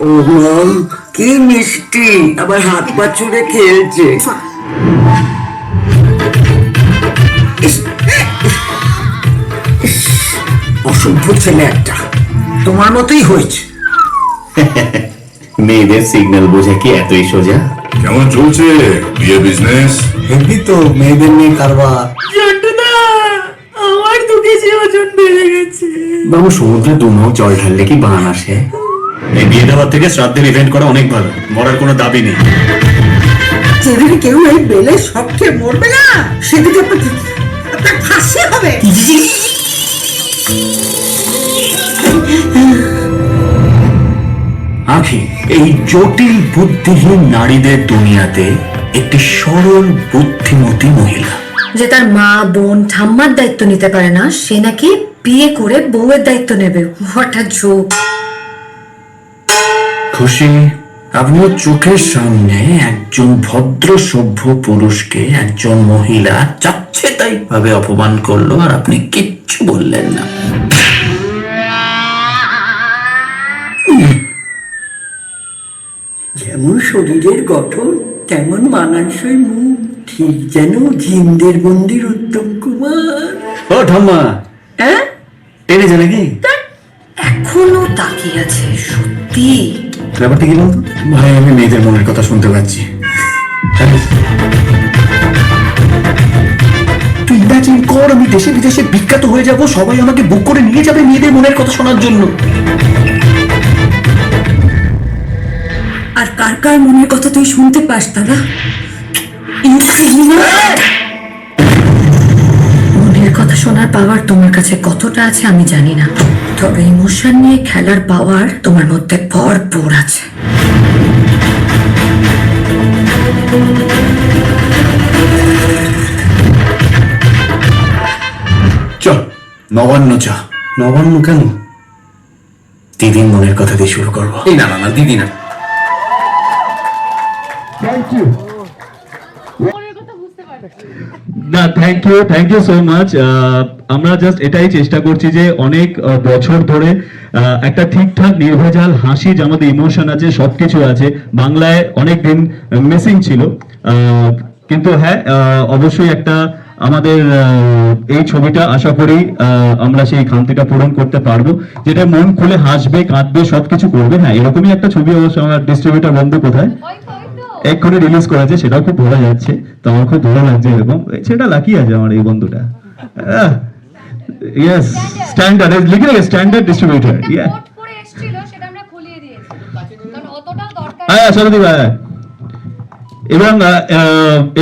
ও মা, কি মিষ্টি, আবার হাত পা ছুড়ে খেলছে। ইস, ইস, অসভ্য ছেলে একটা, তোমার মতোই হয়েছে। মেয়েদের সিগন্যাল বোঝা কি এতই সোজা? কেমন চলছে বিয়ে বিজনেস? হেভি তো, মেয়েদের নিয়ে কারবার। আমার 2 কেজি ওজন বেড়ে গেছে। বাবু, সমুদ্রে 2 নখ জল ঢাললে কি বান আসে? এই বিয়ে দেওয়ার থেকে শ্রাদ্ধের ইভেন্ট করা অনেক ভালো, মরার কোনো দাবি নেই। যেদিন কেউ এই বেলে সব খেয়ে মরবে না, সেদিকে আপনার ফাঁসি হবে। আখি, এই জটিল বুদ্ধিহীন নারীদের দুনিয়াতে একটি সরল বুদ্ধিমতী মহিলা, যে তার মা বোন ঠাম্মার দায়িত্ব নিতে পারে না, সে নাকি বিয়ে করে বউয়ের দায়িত্ব নেবে। What a joke. খুশি? আপনিও চোখের সামনে একজন ভদ্র সভ্য পুরুষকে একজন মহিলা যাচ্ছে তাই ভাবে অপমান করলো, আর আপনি কিচ্ছু বললেন না। যেমন শরীরের গঠন তেমন মানানসই মুখ, ঠিক যেন জিন্দের মন্দির উত্তম কুমার। ও ঠাম্মা, হ্যাঁ, টেনে যায় নাকি? এখনো তাকিয়ে আছে, সত্যি। ব্যাপারটা কি বলতো ভাই? আমি মেয়েদের মনের কথা শুনতে পাচ্ছি। তুই ইমাজিন কর, আমি দেশে বিদেশে বিখ্যাত হয়ে যাব, সবাই আমাকে বুক করে নিয়ে যাবে মেয়েদের মনের কথা শোনার জন্য। আর কার কার মনের কথা তুই শুনতে পাস তারা? মনের কথা শোনার পাওয়ার তোমার কাছে কতটা আছে আমি জানি না, তবে ইমোশন নিয়ে খেলার পাওয়ার তোমার মধ্যে ভরপুর আছে। চল নবান্ন চা। নবান্ন কেন? দিদির মনের কথা দিয়ে শুরু করবো। এই না না না, দিদি না। না, থ্যাংক ইউ সো মাচ। আমরা জাস্ট এটাই চেষ্টা করছি যে অনেক বছর ধরে একটা ঠিকঠাক নির্ভেজাল হাসি, যে আমাদের ইমোশন আছে, সবকিছু আছে, বাংলায় অনেক দিন মিসিং ছিল। কিন্তু হ্যাঁ, অবশ্যই একটা আমাদের এই ছবিটা আশা করি আমরা সেই খামতিটা পূরণ করতে পারবো, যেটা মন খুলে হাসবে, কাঁদবে, সবকিছু করবে। হ্যাঁ, এরকমই একটা ছবি অবশ্য আমার ডিস্ট্রিবিউটর বন্ধু কোথায় এক্ষুনি রিলিজ করেছে, সেটাও খুব ভালো যাচ্ছে। তো আমার খুব ভালো লাগছে, এরকম সেটা লাকি আছে আমার এই বন্ধুটা। ইয়েস, স্ট্যান্ডার্ড লিখে রেখে, স্ট্যান্ডার্ড ডিস্ট্রিবিউটর। ইয়া, হ্যাঁ সরদি ভাই। এবং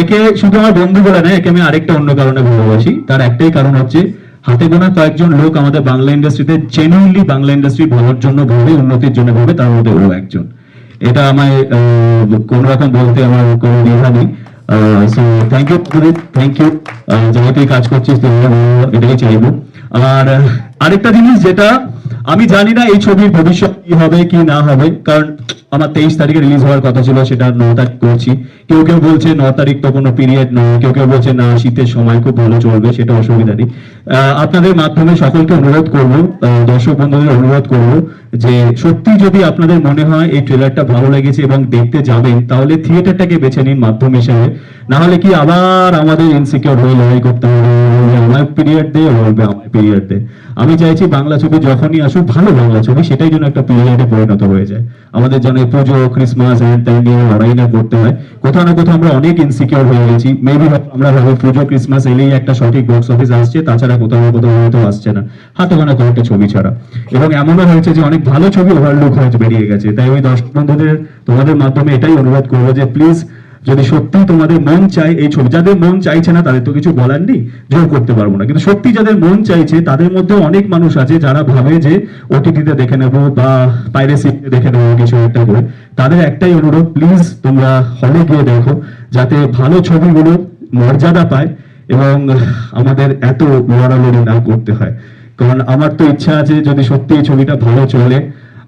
একে শুধু আমার বন্ধু বলে না, একে আমি আরেকটা অন্য কারণে ভালোবাসি। তার একটাই কারণ হচ্ছে, হাতে গোনা কয়েকজন লোক আমাদের বাংলা ইন্ডাস্ট্রিতে জেনুইনলি বাংলা ইন্ডাস্ট্রি ভালোর জন্য ভাবে, উন্নতির জন্য ভাবে, তার মধ্যে ও একজন। এটা আমায় কোন রকম বলতে আমার কোনো দ্বিধা নেই। So thank you, thank you. যেহেতু কাজ করছিস এটাই চাইবো। আর আরেকটা জিনিস, যেটা আমি জানি না এই ছবির ভবিষ্যৎ কি হবে কি না হবে, কারণ আমার 23 তারিখে রিলিজ হওয়ার কথা ছিল, সেটা 9 তারিখ করছি। কেউ কেউ বলছে 9 তারিখ তো কোনো পিরিয়ড নয়, কেউ কেউ বলছে না শীতের সময় খুব ভালো চলবে, সেটা অসুবিধা নেই। আপনাদের মাধ্যমে সকলকে অনুরোধ করবো, দর্শক বন্ধুদের অনুরোধ করবো, যে সত্যি যদি আপনাদের মনে হয় এই ট্রেলারটা ভালো লেগেছে এবং দেখতে যাবেন, তাহলে থিয়েটারটাকে বেছে নিন মাধ্যম হিসেবে। না হলে কি আবার আমাদের ইনসিকিউর হয়ে লড়াই করতে হবে, আমার পিরিয়ড দে, বলবে আমার পিরিয়ড দে। আমি চাইছি বাংলা ছবি যখনই আসুক, ভালো বাংলা ছবি, সেটাই যেন একটা পিরিয়ডে পরিণত হয়ে যায়। আমাদের যেন পুজো ক্রিসমাস নিয়ে লড়াই না করতে হয়। কোথাও না কোথাও আমরা অনেক ইনসিকিউর হয়ে গেছি। মেবি আমরা ভাবি পুজো ক্রিসমাস এলেই একটা সঠিক বক্স অফিস আসছে, তাছাড়া কোথাও না কোথাও হয়তো আসছে না, হাতে গোনা কয়েকটা ছবি ছাড়া। এবং এমনও হয়েছে যে অনেক ভালো ছবি ওভারলুক হয়ে বেরিয়ে গেছে। তাই ওই দর্শক বন্ধুদের তোমাদের মাধ্যমে এটাই অনুরোধ করবো যে প্লিজ, যদি সত্যি তোমাদের মন চায় এই ছবি, যাদের মন চাইছে না তাদের তো কিছু বলার নেই, জোর করতে পারবো না, কিন্তু সত্যি যাদের মন চাইছে তাদের মধ্যে অনেক মানুষ আছে যারা ভাবে যে ওটিটিতে দেখে নেবো বা পাইরেসিতে দেখে নেবো কিছু একটা করে। তাদের একটাই অনুরোধ, প্লিজ তোমরা হলে গিয়ে দেখো, যাতে ভালো ছবিগুলো মর্যাদা পায় এবং আমাদের এত লড়ালড়ি না করতে হয়। কারণ আমার তো ইচ্ছা আছে, যদি সত্যি এই ছবিটা ভালো চলে,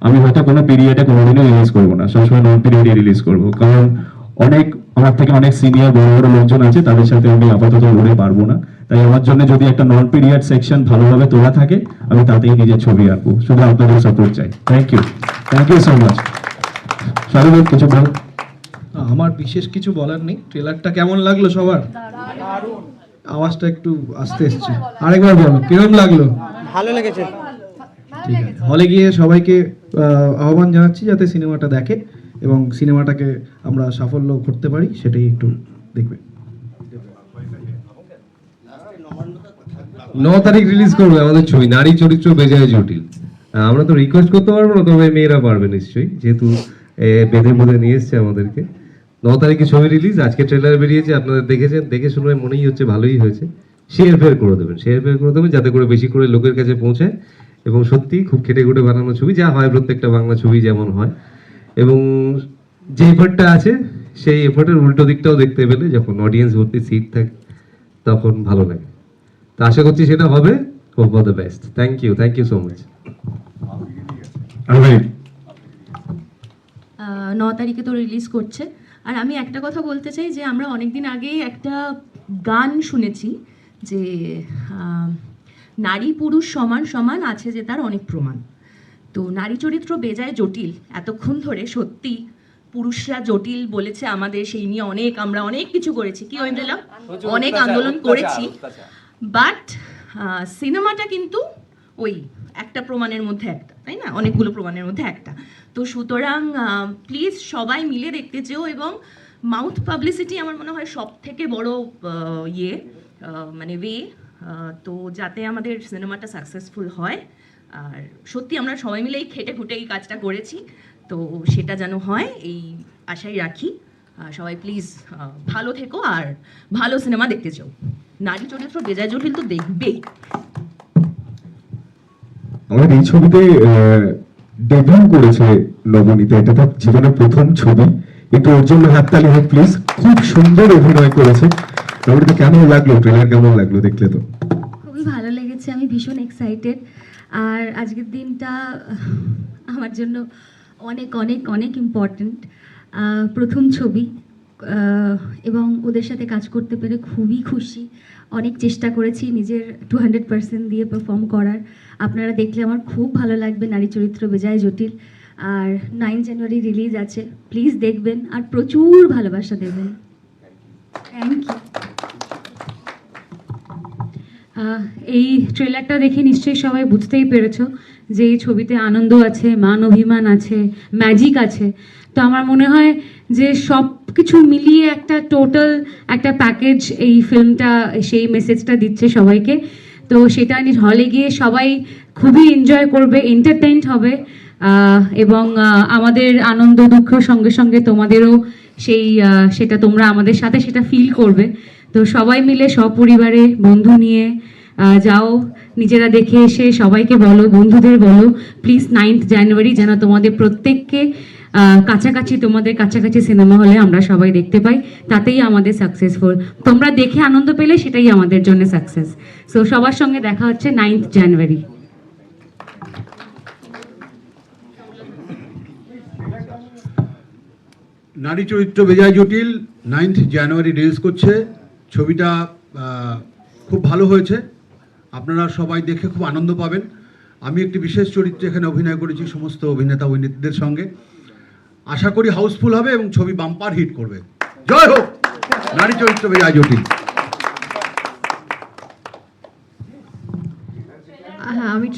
আমি হয়তো কোনো পিরিয়ডে কোনোদিনও রিলিজ করবো না, সবসময় নন পিরিয়ডে রিলিজ করবো। কারণ অনেক আমার থেকে অনেক সিনিয়র বড় বড় লোকজন আছে, তাদের সাথে আমি আপাতত লড়ে পারবো না। তাই আমার জন্য যদি একটা নন পিরিয়ড সেকশন ভালোভাবে তোলা থাকে, আমি তাতেই নিজের ছবি আঁকবো। শুধু আপনাদের সাপোর্ট চাই। Thank you so much. Shahrukh কিছু বল। আমার বিশেষ কিছু বলার নেই। ট্রেলারটা কেমন লাগলো সবার? আওয়াজটা একটু আস্তে এসছে, আরেকবার বলো কিরকম লাগলো? ভালো লেগেছে। ঠিক আছে, হলে গিয়ে সবাইকে আহ্বান জানাচ্ছি যাতে সিনেমাটা দেখে এবং সিনেমাটাকে আমরা সাফল্য করতে পারি, সেটাই একটু দেখবে। 9 তারিখ রিলিজ করবে আমাদের ছবি নারী চরিত্র বেজায় জটিল। আমরা তো রিকোয়েস্ট করতে পারবো না, তবে মেয়েরা পারবে নিশ্চয়ই, যেহেতু বেঁধে বেঁধে নিয়ে এসছে আমাদেরকে। 9 তারিখে ছবি রিলিজ, আজকে ট্রেলার বেরিয়েছে, আপনারা দেখেছেন, দেখে শুনে মনেই হচ্ছে ভালোই হয়েছে। শেয়ার করে দেবেন যাতে করে বেশি করে লোকের কাছে পৌঁছায়। এবং সত্যি খুব খেটে খুঁটে বানানো ছবি, যা হয় প্রত্যেকটা বাংলা ছবি যেমন হয়। এবং যে এফার্টটা আছে সেই এফার্টের উল্টো দিকটাও দেখতে পেলে, যখন অডিয়েন্স ভর্তি সিট থাকে তখন ভালো লাগে। তো আশা করছি সেটা হবে। Hope for the best. Thank you so much. 9 তারিখে তো রিলিজ করছে। আর আমি একটা কথা বলতে চাই যে আমরা অনেকদিন আগেই একটা গান শুনেছি যে নারী পুরুষ সমান সমান আছে যে তার অনেক প্রমাণ। তো নারী চরিত্র বেজায় জটিল, এতক্ষণ ধরে সত্যি পুরুষরা জটিল বলেছে আমাদের, সেই নিয়ে আমরা অনেক কিছু করেছি, কি ঐন্দ্রিলা, অনেক আন্দোলন করেছি। বাট সিনেমাটা কিন্তু ওই একটা প্রমাণের মধ্যে একটা, তাই না, অনেকগুলো প্রমাণের মধ্যে একটা। তো সুতরাং প্লিজ সবাই মিলে দেখতে যেও। এবং মাউথ পাবলিসিটি আমার মনে হয় সব থেকে বড় মানে ওয়ে, তো যাতে আমাদের সিনেমাটা সাকসেসফুল হয়। আর সত্যি আমরা সবাই মিলেই খেটে খুঁটে এই কাজটা করেছি, তো সেটা যেন হয় এই আশাই রাখি। সবাই প্লিজ ভালো থেকো আর ভালো সিনেমা দেখতে চাও। নারী চরিত্র বেজায় জটিল তো দেখবেই। আমাদের এই ছবিতে ডেবিউ করেছে নবনীতা, এটা তার জীবনের প্রথম ছবি। একটু ওর জন্য হাততালি হোক প্লিজ। খুব সুন্দর অভিনয় করেছে। নবনীতা, কেমন লাগলো ট্রেলার, কেমন লাগলো দেখলে? তো খুবই ভালো লেগেছে, আমি ভীষণ এক্সাইটেড। আর আজকের দিনটা আমার জন্য অনেক অনেক অনেক ইম্পর্ট্যান্ট। প্রথম ছবি এবং ওদের সাথে কাজ করতে পেরে খুবই খুশি। অনেক চেষ্টা করেছি নিজের 200% দিয়ে পারফর্ম করার। আপনারা দেখলে আমার খুব ভালো লাগবে। নারী চরিত্র বেজায় জটিল। আর 9 জানুয়ারি রিলিজ আছে, প্লিজ দেখবেন আর প্রচুর ভালোবাসা দেবেন। Thank you. এই ট্রেলারটা দেখে নিশ্চয়ই সবাই বুঝতেই পেরেছো যে এই ছবিতে আনন্দ আছে, মান অভিমান আছে, ম্যাজিক আছে। তো আমার মনে হয় যে সব কিছু মিলিয়ে একটা টোটাল একটা প্যাকেজ এই ফিল্মটা সেই মেসেজটা দিচ্ছে সবাইকে। তো সেটা হলে গিয়ে সবাই খুবই এনজয় করবে, এন্টারটেইনড হবে। এবং আমাদের আনন্দ দুঃখের সঙ্গে সঙ্গে তোমাদেরও সেটা তোমরা আমাদের সাথে সেটা ফিল করবে। তো সবাই মিলে সপরিবারে বন্ধু নিয়ে যাও, নিজেরা দেখে এসে সবাইকে বলো, বন্ধুদের বলো প্লিজ 9 জানুয়ারি যেন তোমাদের প্রত্যেককে তোমাদের কাছাকাছি সিনেমা হলে আমরা সবাই দেখতে পাই, তাতেই আমাদের সাকসেসফুল। তোমরা দেখে আনন্দ পেলে সেটাই আমাদের জন্য সাকসেস। সো সবার সঙ্গে দেখা হচ্ছে 9 জানুয়ারি। নারী চরিত্র বেজায় জটিল 9 জানুয়ারি রিলিজ করছে। ছবিটা খুব ভালো হয়েছে, আপনারা সবাই দেখে খুব আনন্দ পাবেন। আমি একটি বিশেষ চরিত্রে এখানে অভিনয় করেছি সমস্ত অভিনেতা অভিনেত্রীদের সঙ্গে। আশা করি হাউসফুল হবে এবং ছবি বাম্পার হিট করবে। জয় হোক নারী চরিত্র বেজায় জটিল।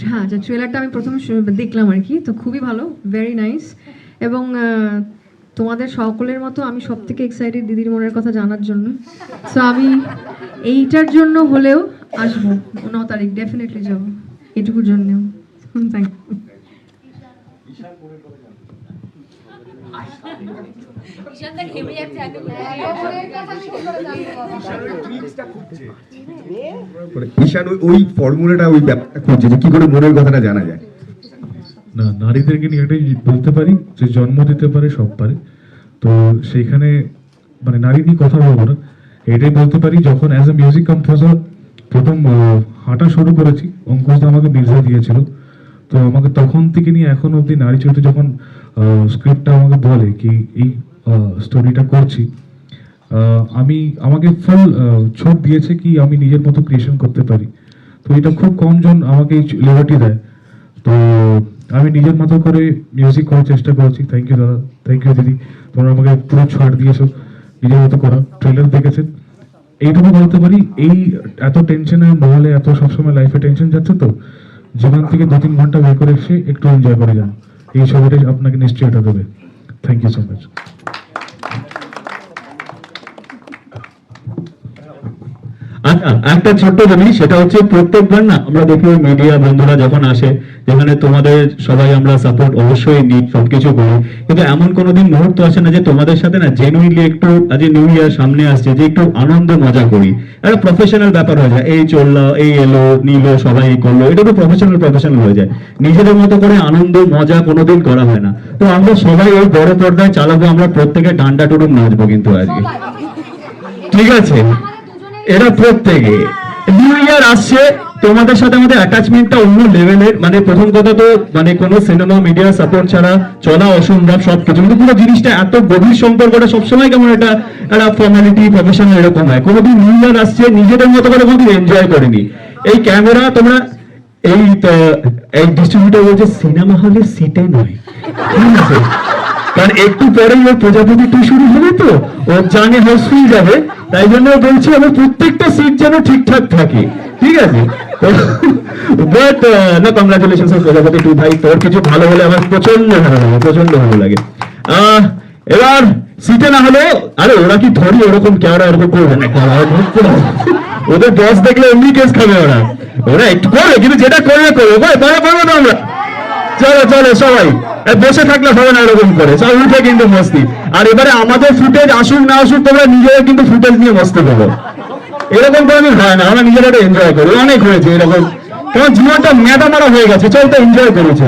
হ্যাঁ, ট্রেলারটা আমি প্রথমে দেখলাম আর কি, তো খুবই ভালো, ভেরি নাইস। এবং তোমাদের সকলের মতো আমি সব থেকে এক্সাইটেড দিদির মনের কথা জানার জন্য। সো আমি এইটার জন্য হলেও আসবো, 9 তারিখ ডেফিনেটলি যাবো, এটুকুর জন্যেও। Thank you. ঈশান ওই ফর্মুলাটা, ওই ব্যাপারটা খুঁজছে যে কি করে মনের কথাটা জানা যায়। না, নারীদেরকে নিয়ে এটাই বলতে পারি যে জন্ম দিতে পারে সব পারে। তো সেইখানে মানে নারী নিয়ে কথা বলবো না, এটাই বলতে পারি যখন অ্যাজ এ মিউজিক কম্পোজার প্রথম হাঁটা শুরু করেছি, অঙ্কুশদা আমাকে মির্জা দিয়েছিল। তো আমাকে তখন থেকে নিয়ে এখন অবধি নারী চরিত্র যখন স্ক্রিপ্টটা আমাকে বলে কি এই স্টোরিটা করছি, আমাকে ফুল ছোট দিয়েছে কি আমি নিজের মতো ক্রিয়েশন করতে পারি। তো এটা খুব কম জন আমাকে এই লিবার্টি দেয়। তো আমি নিজের মতো করে মিউজিক করার চেষ্টা করছি। থ্যাংক ইউ দাদা, থ্যাংক ইউ দিদি, তোমরা আমাকে পুরো ছাড় দিয়েছো নিজের মতো করা। ট্রেলার দেখেছেন, এইটুকু বলতে পারি, এই এত টেনশনে মহলে এত সবসময় লাইফে টেনশন যাচ্ছে, তো জীবন থেকে 2-3 ঘন্টা বের করে এসে একটু এনজয় করে যান। এই ছবিটা আপনাকে নিশ্চয়ই এটা দেবে। Thank you so much. আচ্ছা, একটা ছোট্ট জিনিস, সেটা হচ্ছে প্রত্যেকবার না আমরা দেখি মিডিয়া বন্ধুরা যখন আসে, যেখানে তোমাদের সবাই আমরা সাপোর্ট অবশ্যই নিই, সবকিছু করি, কিন্তু এমন কোনোদিন মুহূর্ত আসে না যে তোমাদের সাথে না জেনুইনলি একটু, আজ নিউ ইয়ার সামনে আসছে, যে একটু আনন্দ মজা করি। একটা প্রফেশনাল ব্যাপার হয়ে যায়, এই চললো, এই এলো নিলো, সবাই এই করলো, এটা তো প্রফেশনাল হয়ে যায়। নিজেদের মতো করে আনন্দ মজা কোনোদিন করা হয় না। তো আমরা সবাই ওই বড় পর্দায় চালাবো, আমরা প্রত্যেকে ডান্ডা টুডুম নাচবো কিন্তু আজকে, ঠিক আছে? এরা প্রত্যেকে নিউ ইয়ার আসছে, তোমাদের সাথে আমাদের অ্যাটাচমেন্টটা অন্য লেভেলের। মানে প্রথম কথা তো মানে কোনো সিনেমা মিডিয়া সাপোর্ট ছাড়া চলা অসম্ভব সবকিছু, কিন্তু পুরো জিনিসটা এত গভীর সম্পর্কটা সবসময় কেমন একটা ফর্মালিটি প্রফেশনাল এরকম হয়। কোনোদিন নিউ ইয়ার আসছে নিজেদের মতো করে কোনোদিন এনজয় করিনি। এই ক্যামেরা তোমরা এই ডিস্ট্রিবিউটর বলছে সিনেমা হলে সিটে নয়, ঠিক আছে? কারণ একটু পরেই ওর প্রজাপতি 2 শুরু হবে, তো ও জানে হাউসফুল যাবে, তাই জন্য বলছি আমার প্রত্যেকটা সিট যেন ঠিকঠাক থাকে, ঠিক আছে? বাট না, কংগ্রাচুলেশন প্রজাপতি 2 ভাই, তোর কিছু ভালো হলে আমার প্রচন্ড ভালো লাগে, প্রচন্ড ভালো লাগে। এবার সিটে না হলে, আরে ওরা কি ধরি ওরকম ক্যামেরা এরকম করবে না, ওদের বস দেখলে এমনি কেস খাবে, ওরা একটু করবে, কিন্তু যেটা করবে পারবো না আমরা। চলো চলো সবাই, বসে থাকলে হবে না এরকম করে, সব উঠে কিন্তু মস্তি। আর এবারে আমাদের ফুটেজ আসুক না আসুক, তোমরা নিজেরা কিন্তু ফুটেজ নিয়ে মস্তি করবো, এরকম তো আমি হয় না, আমরা নিজেরা এনজয় করি। অনেক হয়েছে এরকম, তোমার জীবনটা মেটা মারা হয়ে গেছে, চল তো এনজয় করেছে।